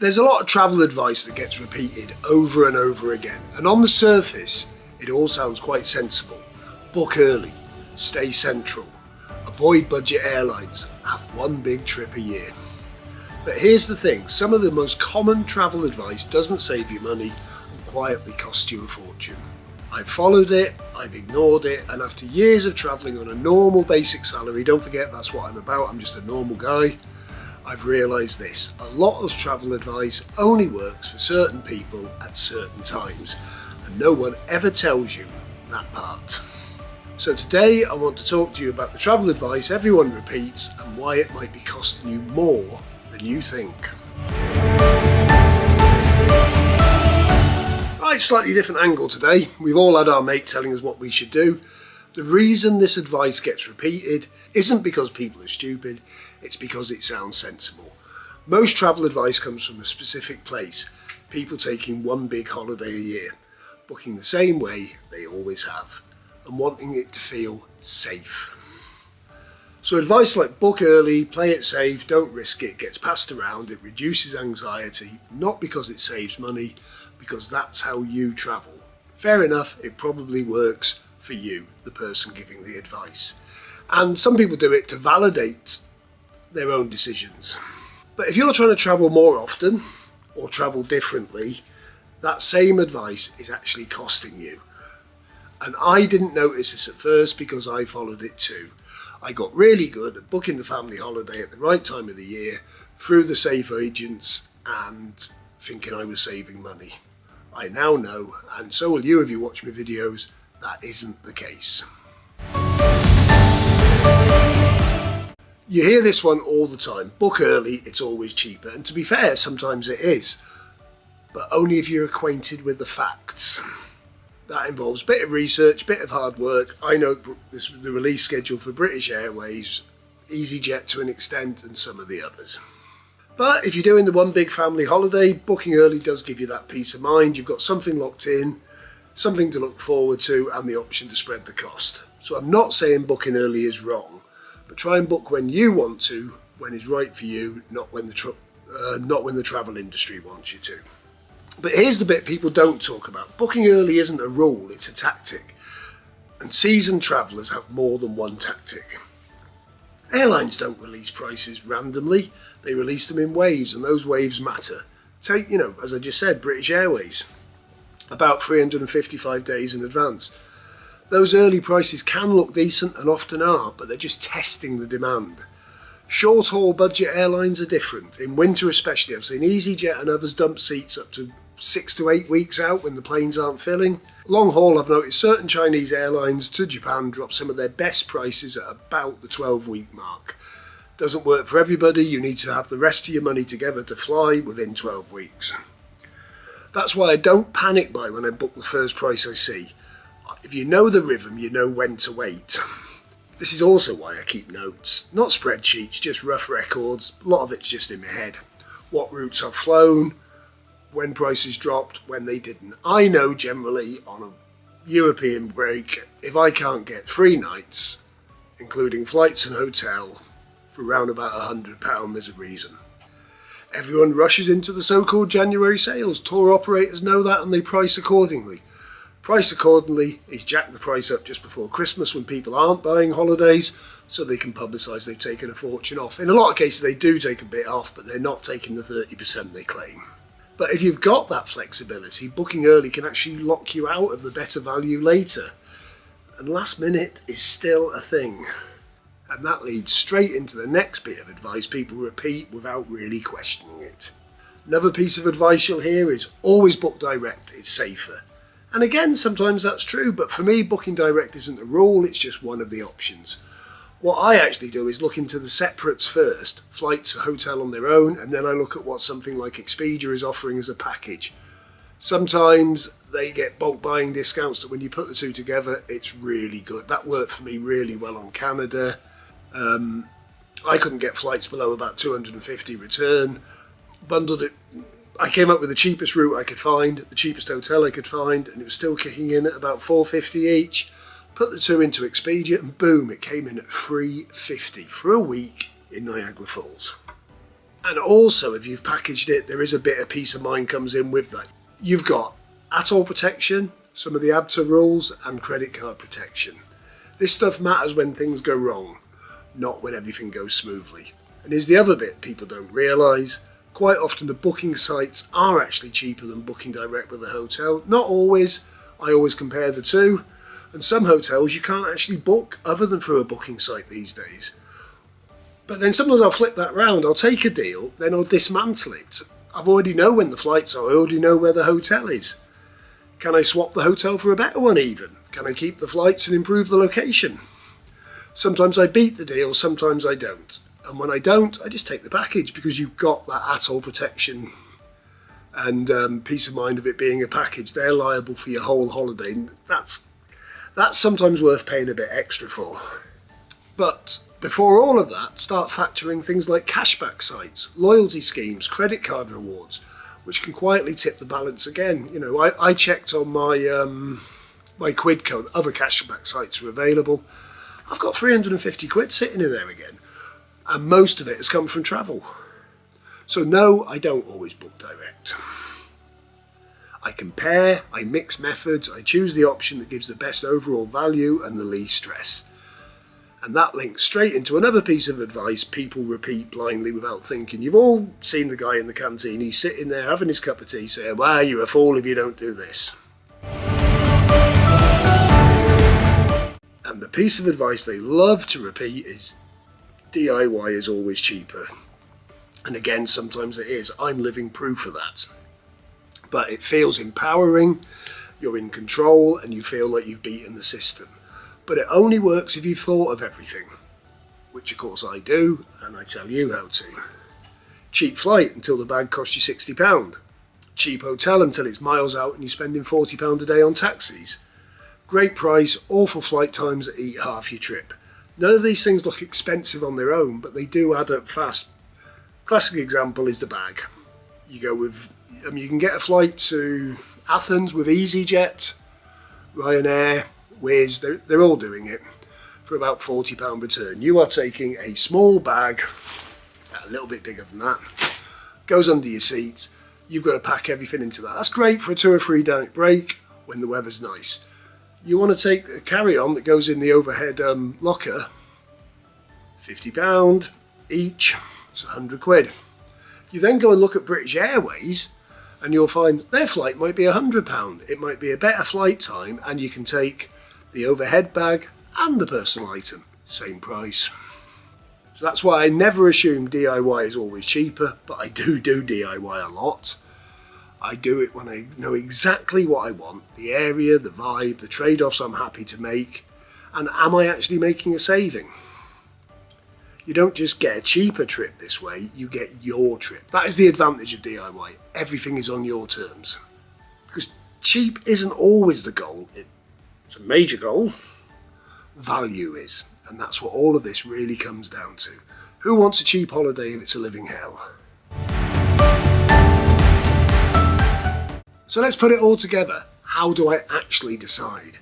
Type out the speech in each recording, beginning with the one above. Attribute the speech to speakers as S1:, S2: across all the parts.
S1: There's a lot of travel advice that gets repeated over and over again, and on the surface, it all sounds quite sensible. Book early, stay central, avoid budget airlines, have one big trip a year. But here's the thing, some of the most common travel advice doesn't save you money and quietly costs you a fortune. I've followed it, I've ignored it, and after years of travelling on a normal basic salary, don't forget that's what I'm about, I'm just a normal guy, I've realised this: a lot of travel advice only works for certain people at certain times, and no one ever tells you that part. So today I want to talk to you about the travel advice everyone repeats and why it might be costing you more than you think. Right, slightly different angle today. We've all had our mate telling us what we should do. The reason this advice gets repeated isn't because people are stupid, it's because it sounds sensible. Most travel advice comes from a specific place, people taking one big holiday a year, booking the same way they always have, and wanting it to feel safe. So advice like book early, play it safe, don't risk it, gets passed around, it reduces anxiety, not because it saves money, because that's how you travel. Fair enough, it probably works for you, the person giving the advice. And some people do it to validate their own decisions. But if you're trying to travel more often, or travel differently, that same advice is actually costing you. And I didn't notice this at first because I followed it too. I got really good at booking the family holiday at the right time of the year through the safe agents and thinking I was saving money. I now know, and so will you if you watch my videos, that isn't the case. You hear this one all the time, book early, it's always cheaper, and to be fair, sometimes it is, but only if you're acquainted with the facts. That involves a bit of research, a bit of hard work. I know the release schedule for British Airways, EasyJet to an extent, and some of the others. But if you're doing the one big family holiday, booking early does give you that peace of mind. You've got something locked in, something to look forward to, and the option to spread the cost. So I'm not saying booking early is wrong, but try and book when you want to, when it's right for you, not when the travel industry wants you to. But here's the bit people don't talk about. Booking early isn't a rule, it's a tactic. And seasoned travellers have more than one tactic. Airlines don't release prices randomly, they release them in waves, and those waves matter. Take, as I just said, British Airways, about 355 days in advance. Those early prices can look decent and often are, but they're just testing the demand. Short-haul budget airlines are different. In winter especially, I've seen EasyJet and others dump seats up to 6 to 8 weeks out when the planes aren't filling. Long haul, I've noticed certain Chinese airlines to Japan drop some of their best prices at about the 12-week mark. Doesn't work for everybody, you need to have the rest of your money together to fly within 12 weeks. That's why I don't panic buy when I book the first price I see. If you know the rhythm, you know when to wait. This is also why I keep notes, not spreadsheets, just rough records. A lot of it's just in my head. What routes I've flown, when prices dropped, when they didn't. I know generally on a European break, if I can't get 3 nights, including flights and hotel, for around about £100, there's a reason. Everyone rushes into the so-called January sales. Tour operators know that and they price accordingly. Price accordingly is jack the price up just before Christmas when people aren't buying holidays, so they can publicise they've taken a fortune off. In a lot of cases they do take a bit off, but they're not taking the 30% they claim. But if you've got that flexibility, booking early can actually lock you out of the better value later. And last minute is still a thing. And that leads straight into the next bit of advice people repeat without really questioning it. Another piece of advice you'll hear is always book direct, it's safer. And again, sometimes that's true, but for me, booking direct isn't a rule, it's just one of the options. What I actually do is look into the separates first, flights, hotel on their own, and then I look at what something like Expedia is offering as a package. Sometimes they get bulk buying discounts that when you put the two together, it's really good. That worked for me really well on Canada. I couldn't get flights below about 250 return. Bundled it. I came up with the cheapest route I could find, the cheapest hotel I could find, and it was still kicking in at about $450 each. Put the two into Expedia and boom, it came in at $350 for a week in Niagara Falls. And also, if you've packaged it, there is a bit of peace of mind comes in with that. You've got ATOL protection, some of the ABTA rules, and credit card protection. This stuff matters when things go wrong, not when everything goes smoothly. And here's the other bit people don't realise. Quite often the booking sites are actually cheaper than booking direct with a hotel. Not always. I always compare the two. And some hotels you can't actually book other than through a booking site these days. But then sometimes I'll flip that round. I'll take a deal, then I'll dismantle it. I already know when the flights are. I already know where the hotel is. Can I swap the hotel for a better one even? Can I keep the flights and improve the location? Sometimes I beat the deal, sometimes I don't. And when I don't, I just take the package because you've got that ATOL protection and peace of mind of it being a package. They're liable for your whole holiday. That's sometimes worth paying a bit extra for. But before all of that, start factoring things like cashback sites, loyalty schemes, credit card rewards, which can quietly tip the balance again. You know, I checked on my quid code, other cashback sites are available. I've got 350 quid sitting in there again. And most of it has come from travel. So no, I don't always book direct. I compare, I mix methods, I choose the option that gives the best overall value and the least stress. And that links straight into another piece of advice people repeat blindly without thinking. You've all seen the guy in the canteen, he's sitting there having his cup of tea saying, well, you're a fool if you don't do this. And the piece of advice they love to repeat is DIY is always cheaper. And again, sometimes it is. I'm living proof of that. But it feels empowering, you're in control, and you feel like you've beaten the system. But it only works if you've thought of everything, which of course I do, and I tell you how to. Cheap flight until the bag costs you £60. Cheap hotel until it's miles out and you're spending £40 a day on taxis. Great price, awful flight times that eat half your trip. None of these things look expensive on their own, but they do add up fast. Classic example is the bag. You go with, you can get a flight to Athens with EasyJet, Ryanair, Wizz, they're all doing it for about £40 return. You are taking a small bag, a little bit bigger than that, goes under your seat. You've got to pack everything into that. That's great for a 2 or 3 day break when the weather's nice. You want to take a carry-on that goes in the overhead locker, £50 each, it's 100 quid. You then go and look at British Airways and you'll find their flight might be £100. It might be a better flight time and you can take the overhead bag and the personal item, same price. So that's why I never assume DIY is always cheaper, but I do DIY a lot. I do it when I know exactly what I want, the area, the vibe, the trade-offs I'm happy to make, and am I actually making a saving? You don't just get a cheaper trip this way, you get your trip. That is the advantage of DIY. Everything is on your terms. Because cheap isn't always the goal. It's a major goal. Value is. And that's what all of this really comes down to. Who wants a cheap holiday if it's a living hell? So let's put it all together. How do I actually decide?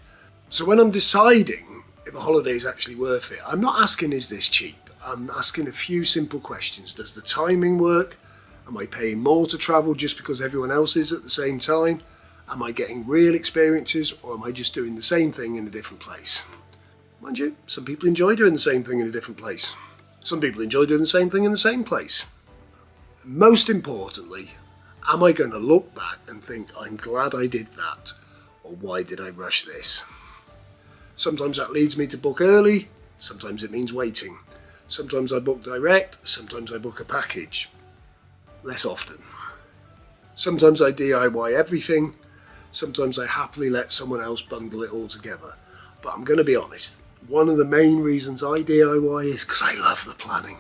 S1: So when I'm deciding if a holiday is actually worth it, I'm not asking is this cheap? I'm asking a few simple questions. Does the timing work? Am I paying more to travel just because everyone else is at the same time? Am I getting real experiences or am I just doing the same thing in a different place? Mind you, some people enjoy doing the same thing in a different place. Some people enjoy doing the same thing in the same place. Most importantly, am I going to look back and think, I'm glad I did that, or why did I rush this? Sometimes that leads me to book early, sometimes it means waiting. Sometimes I book direct, sometimes I book a package. Less often. Sometimes I DIY everything, sometimes I happily let someone else bundle it all together. But I'm going to be honest, one of the main reasons I DIY is because I love the planning.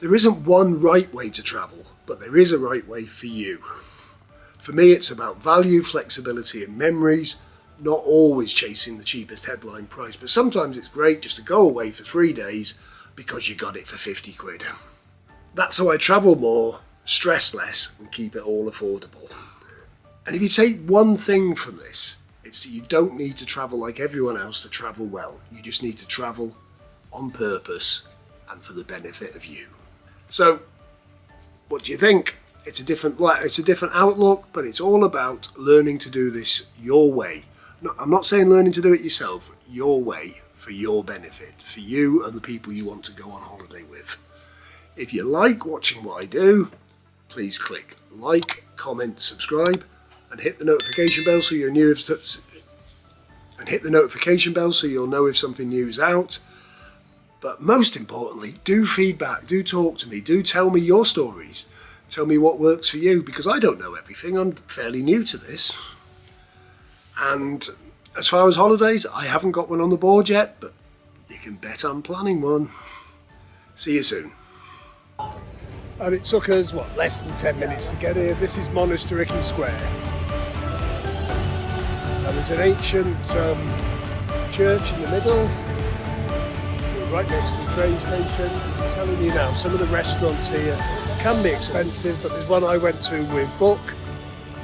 S1: There isn't one right way to travel, but there is a right way for you. For me, it's about value, flexibility and memories, not always chasing the cheapest headline price, but sometimes it's great just to go away for 3 days because you got it for 50 quid. That's how I travel more, stress less and keep it all affordable. And if you take one thing from this, it's that you don't need to travel like everyone else to travel well. You just need to travel on purpose and for the benefit of you. So What do you think? It's a different outlook, but it's all about learning to do this your way. No, I'm not saying learning to do it yourself, your way, for your benefit, for you and the people you want to go on holiday with. If you like watching what I do, please click like, comment, subscribe, and hit the notification bell so you're new you'll know if something new is out. But most importantly, do feedback, do talk to me, do tell me your stories. Tell me what works for you, because I don't know everything. I'm fairly new to this. And as far as holidays, I haven't got one on the board yet, but you can bet I'm planning one. See you soon. And it took us, less than 10 minutes to get here. This is Monastiriki Square. And there's an ancient church in the middle. We're right next to the train station. I'm telling you now, some of the restaurants here can be expensive, but there's one I went to with Book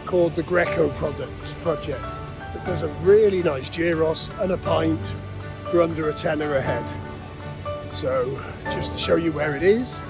S1: called the Greco Project. It does a really nice gyros and a pint for under a tenner a head. So just to show you where it is,